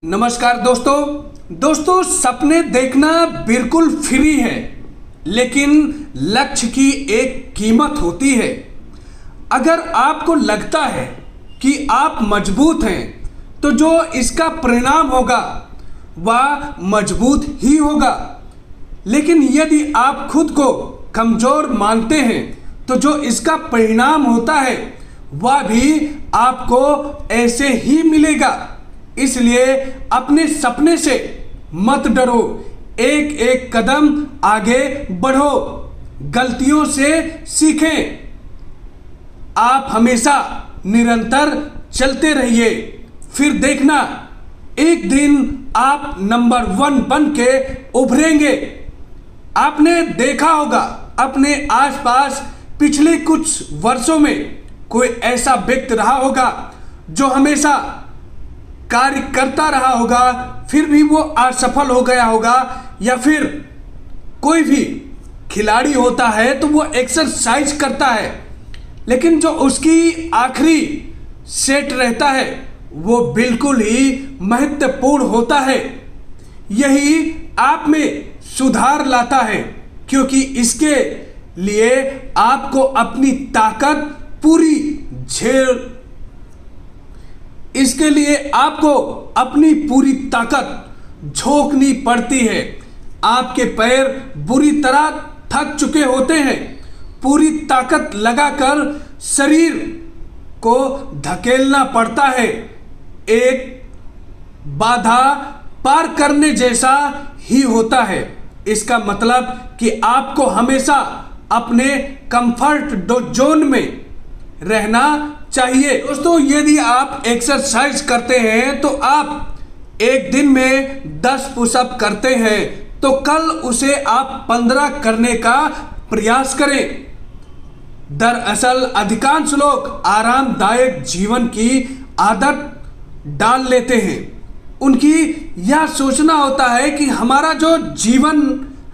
नमस्कार दोस्तों, सपने देखना बिल्कुल फ्री है, लेकिन लक्ष्य की एक कीमत होती है। अगर आपको लगता है कि आप मजबूत हैं, तो जो इसका परिणाम होगा वह मजबूत ही होगा। लेकिन यदि आप खुद को कमजोर मानते हैं, तो जो इसका परिणाम होता है वह भी आपको ऐसे ही मिलेगा। इसलिए अपने सपने से मत डरो, एक एक कदम आगे बढ़ो, गलतियों से सीखें। आप हमेशा निरंतर चलते रहिए, फिर देखना एक दिन आप नंबर 1 बन के उभरेंगे। आपने देखा होगा अपने आसपास पिछले कुछ वर्षों में कोई ऐसा व्यक्ति रहा होगा जो हमेशा कार्य करता रहा होगा, फिर भी वो असफल हो गया होगा। या फिर कोई भी खिलाड़ी होता है तो वो एक्सरसाइज करता है, लेकिन जो उसकी आखिरी सेट रहता है वो बिल्कुल ही महत्वपूर्ण होता है। यही आप में सुधार लाता है, क्योंकि इसके लिए आपको अपनी ताकत पूरी इसके लिए आपको अपनी पूरी ताकत झोंकनी पड़ती है। आपके पैर बुरी तरह थक चुके होते हैं, पूरी ताकत लगाकर शरीर को धकेलना पड़ता है। एक बाधा पार करने जैसा ही होता है। इसका मतलब कि आपको हमेशा अपने कंफर्ट जोन में रहना चाहिए। दोस्तों, यदि आप एक्सरसाइज करते हैं तो आप एक दिन में 10 पुशअप करते हैं, तो कल उसे आप 15 करने का प्रयास करें। दरअसल अधिकांश लोग आरामदायक जीवन की आदत डाल लेते हैं। उनकी यह सोचना होता है कि हमारा जो जीवन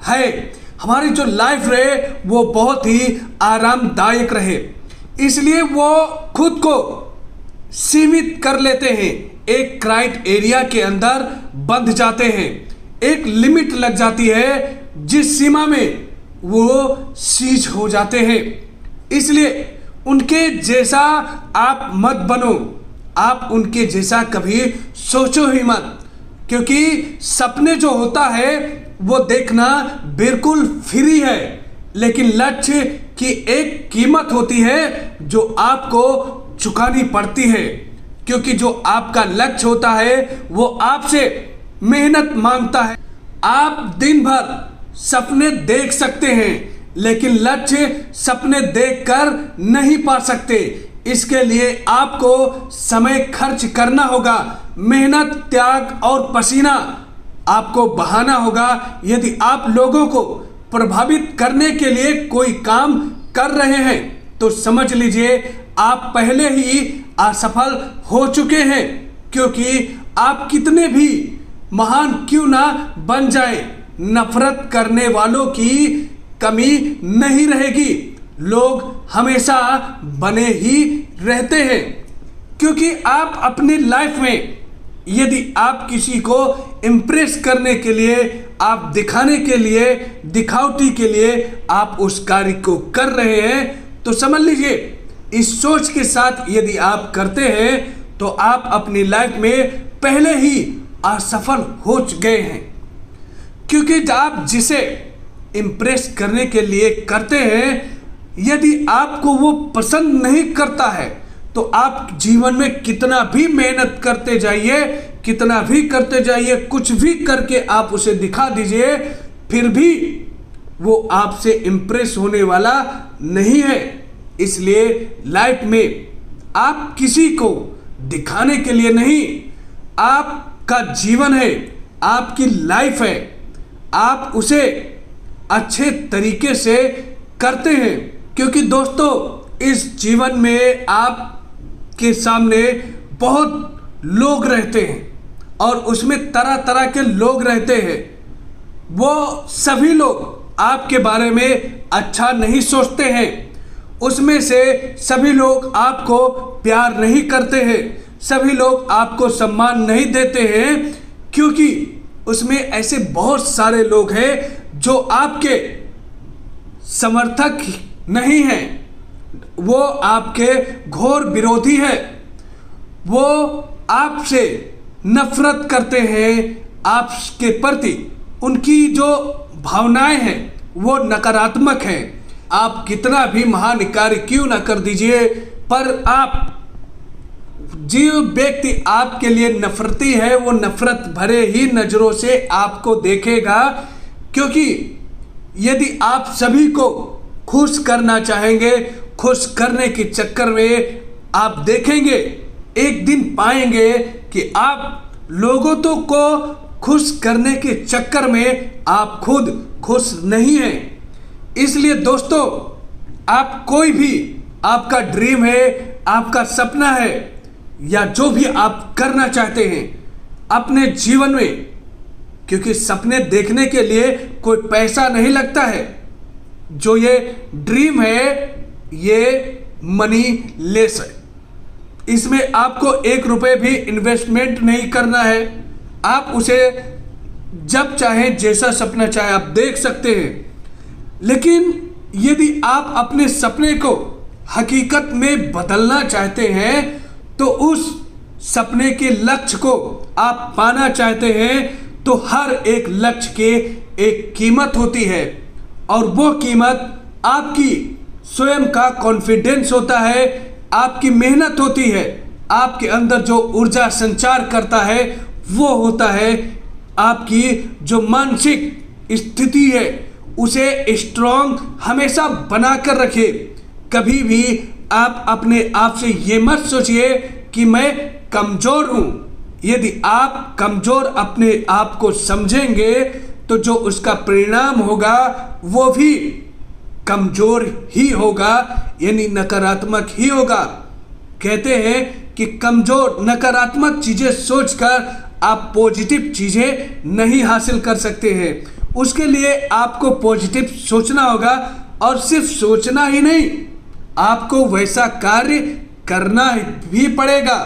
है, हमारी जो लाइफ रहे, वो बहुत ही आरामदायक रहे। इसलिए वो खुद को सीमित कर लेते हैं, एक क्राइटेरिया के अंदर बंध जाते हैं। एक लिमिट लग जाती है जिस सीमा में वो सीज हो जाते हैं। इसलिए उनके जैसा आप मत बनो, आप उनके जैसा कभी सोचो ही मत, क्योंकि सपने जो होता है वो देखना बिल्कुल फ्री है, लेकिन लक्ष्य की एक कीमत होती है जो आपको चुकानी पड़ती है। क्योंकि जो आपका लक्ष्य होता है वो आपसे मेहनत मांगता है। आप दिन भर सपने देख सकते हैं, लेकिन लक्ष्य सपने देखकर नहीं पा सकते। इसके लिए आपको समय खर्च करना होगा, मेहनत, त्याग और पसीना आपको बहाना होगा। यदि आप लोगों को प्रभावित करने के लिए कोई काम कर रहे हैं, तो समझ लीजिए आप पहले ही असफल हो चुके हैं। क्योंकि आप कितने भी महान क्यों ना बन जाएं, नफरत करने वालों की कमी नहीं रहेगी। लोग हमेशा बने ही रहते हैं, क्योंकि आप अपनी लाइफ में यदि आप किसी को इम्प्रेस करने के लिए, आप दिखाने के लिए, दिखावटी के लिए आप उस कार्य को कर रहे हैं, तो समझ लीजिए इस सोच के साथ यदि आप करते हैं तो आप अपनी लाइफ में पहले ही असफल हो गए हैं। क्योंकि आप जिसे इम्प्रेस करने के लिए करते हैं, यदि आपको वो पसंद नहीं करता है, तो आप जीवन में कितना भी मेहनत करते जाइए, कितना भी करते जाइए, कुछ भी करके आप उसे दिखा दीजिए, फिर भी वो आपसे इम्प्रेस होने वाला नहीं है। इसलिए लाइफ में आप किसी को दिखाने के लिए नहीं, आपका जीवन है, आपकी लाइफ है, आप उसे अच्छे तरीके से करते हैं। क्योंकि दोस्तों, इस जीवन में आप के सामने बहुत लोग रहते हैं और उसमें तरह तरह के लोग रहते हैं। वो सभी लोग आपके बारे में अच्छा नहीं सोचते हैं, उसमें से सभी लोग आपको प्यार नहीं करते हैं, सभी लोग आपको सम्मान नहीं देते हैं, क्योंकि उसमें ऐसे बहुत सारे लोग हैं जो आपके समर्थक नहीं हैं, वो आपके घोर विरोधी हैं, वो आपसे नफरत करते हैं, आपके प्रति उनकी जो भावनाएं हैं वो नकारात्मक हैं। आप कितना भी महान कार्य क्यों ना कर दीजिए, पर आप जो व्यक्ति आपके लिए नफरती है वो नफरत भरे ही नजरों से आपको देखेगा, क्योंकि यदि आप सभी को खुश करना चाहेंगे, खुश करने के चक्कर में आप देखेंगे, एक दिन पाएंगे कि आप लोगों तो को खुश करने के चक्कर में आप खुद खुश नहीं हैं। इसलिए दोस्तों, आप कोई भी आपका ड्रीम है, आपका सपना है, या जो भी आप करना चाहते हैं अपने जीवन में, क्योंकि सपने देखने के लिए कोई पैसा नहीं लगता है। जो ये ड्रीम है ये मनी लेस है, इसमें आपको 1 रुपए भी इन्वेस्टमेंट नहीं करना है। आप उसे जब चाहे जैसा सपना चाहे आप देख सकते हैं। लेकिन यदि आप अपने सपने को हकीकत में बदलना चाहते हैं, तो उस सपने के लक्ष्य को आप पाना चाहते हैं, तो हर एक लक्ष्य के एक कीमत होती है, और वो कीमत आपकी स्वयं का कॉन्फिडेंस होता है, आपकी मेहनत होती है, आपके अंदर जो ऊर्जा संचार करता है वो होता है, आपकी जो मानसिक स्थिति है उसे स्ट्रॉन्ग हमेशा बनाकर रखिए। कभी भी आप अपने आप से ये मत सोचिए कि मैं कमजोर हूं। यदि आप कमजोर अपने आप को समझेंगे तो जो उसका परिणाम होगा वो भी कमजोर ही होगा, यानी नकारात्मक ही होगा। कहते हैं कि कमजोर नकारात्मक चीजें सोचकर आप पॉजिटिव चीजें नहीं हासिल कर सकते हैं। उसके लिए आपको पॉजिटिव सोचना होगा, और सिर्फ सोचना ही नहीं, आपको वैसा कार्य करना भी पड़ेगा।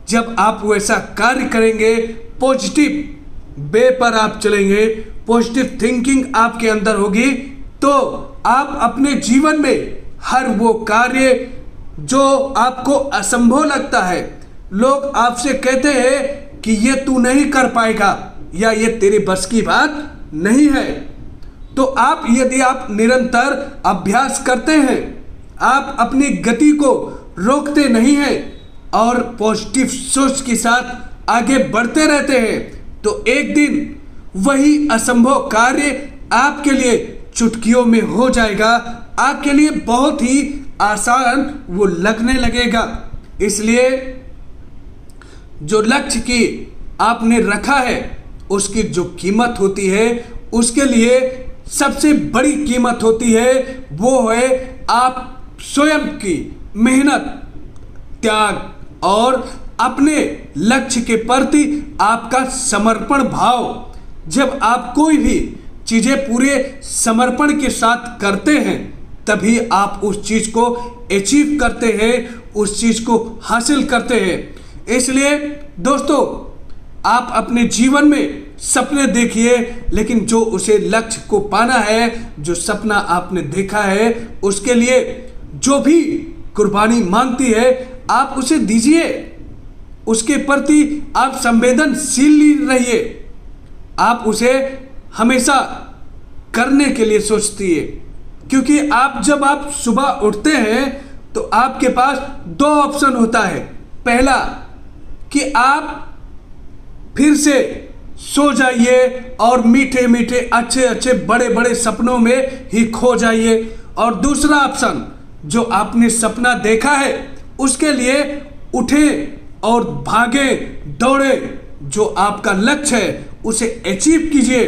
जब आप वैसा कार्य करेंगे, पॉजिटिव वे पर आप चलेंगे, पॉजिटिव थिंकिंग आपके अंदर होगी, तो आप अपने जीवन में हर वो कार्य जो आपको असंभव लगता है, लोग आपसे कहते हैं कि ये तू नहीं कर पाएगा या ये तेरे बस की बात नहीं है, तो यदि आप निरंतर अभ्यास करते हैं, आप अपनी गति को रोकते नहीं हैं और पॉजिटिव सोच के साथ आगे बढ़ते रहते हैं, तो एक दिन वही असंभव कार्य आपके लिए चुटकियों में हो जाएगा, आपके लिए बहुत ही आसान वो लगने लगेगा। इसलिए जो लक्ष्य की आपने रखा है उसकी जो कीमत होती है, उसके लिए सबसे बड़ी कीमत होती है, वो है आप स्वयं की मेहनत, त्याग और अपने लक्ष्य के प्रति आपका समर्पण भाव। जब आप कोई भी चीजें पूरे समर्पण के साथ करते हैं, तभी आप उस चीज को अचीव करते हैं, उस चीज को हासिल करते हैं। इसलिए दोस्तों, आप अपने जीवन में सपने देखिए, लेकिन जो उसे लक्ष्य को पाना है, जो सपना आपने देखा है, उसके लिए जो भी कुर्बानी मांगती है आप उसे दीजिए, उसके प्रति आप संवेदनशील रहिए, आप उसे हमेशा करने के लिए सोचती है। क्योंकि जब आप सुबह उठते हैं तो आपके पास 2 ऑप्शन होता है। पहला कि आप फिर से सो जाइए और मीठे मीठे अच्छे अच्छे बड़े बड़े सपनों में ही खो जाइए, और दूसरा ऑप्शन जो आपने सपना देखा है उसके लिए उठे और भागे दौड़े, जो आपका लक्ष्य है उसे अचीव कीजिए।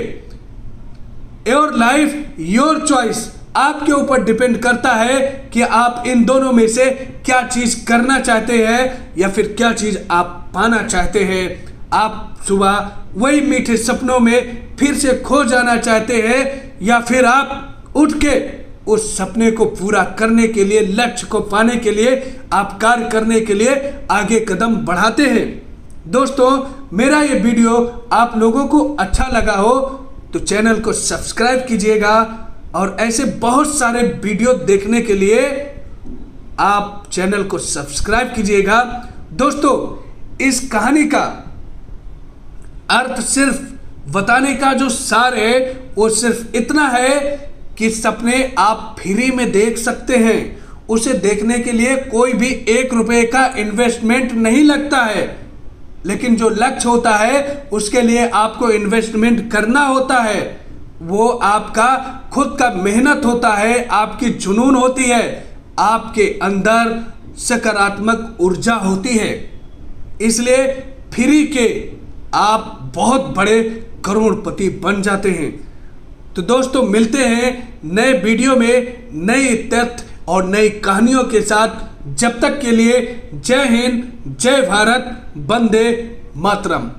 योर लाइफ योर चॉइस, आपके ऊपर डिपेंड करता है कि आप इन दोनों में से क्या चीज करना चाहते हैं या फिर क्या चीज आप पाना चाहते हैं। आप सुबह वही मीठे सपनों में फिर से खो जाना चाहते हैं, या फिर आप उठ के उस सपने को पूरा करने के लिए, लक्ष्य को पाने के लिए, आप कार्य करने के लिए आगे कदम बढ़ाते हैं। दोस्तों, मेरा ये वीडियो आप लोगों को अच्छा लगा हो तो चैनल को सब्सक्राइब कीजिएगा और ऐसे बहुत सारे वीडियो देखने के लिए आप चैनल को सब्सक्राइब कीजिएगा। दोस्तों, इस कहानी का अर्थ सिर्फ बताने का जो सार है वो सिर्फ इतना है कि सपने आप फ्री में देख सकते हैं। उसे देखने के लिए कोई भी 1 रुपए का इन्वेस्टमेंट नहीं लगता है, लेकिन जो लक्ष्य होता है उसके लिए आपको इन्वेस्टमेंट करना होता है। वो आपका खुद का मेहनत होता है, आपकी जुनून होती है, आपके अंदर सकारात्मक ऊर्जा होती है। इसलिए फ्री के आप बहुत बड़े करोड़पति बन जाते हैं। तो दोस्तों, मिलते हैं नए वीडियो में नई तथ्य और नई कहानियों के साथ। जब तक के लिए जय हिंद, जय भारत, वंदे मातरम।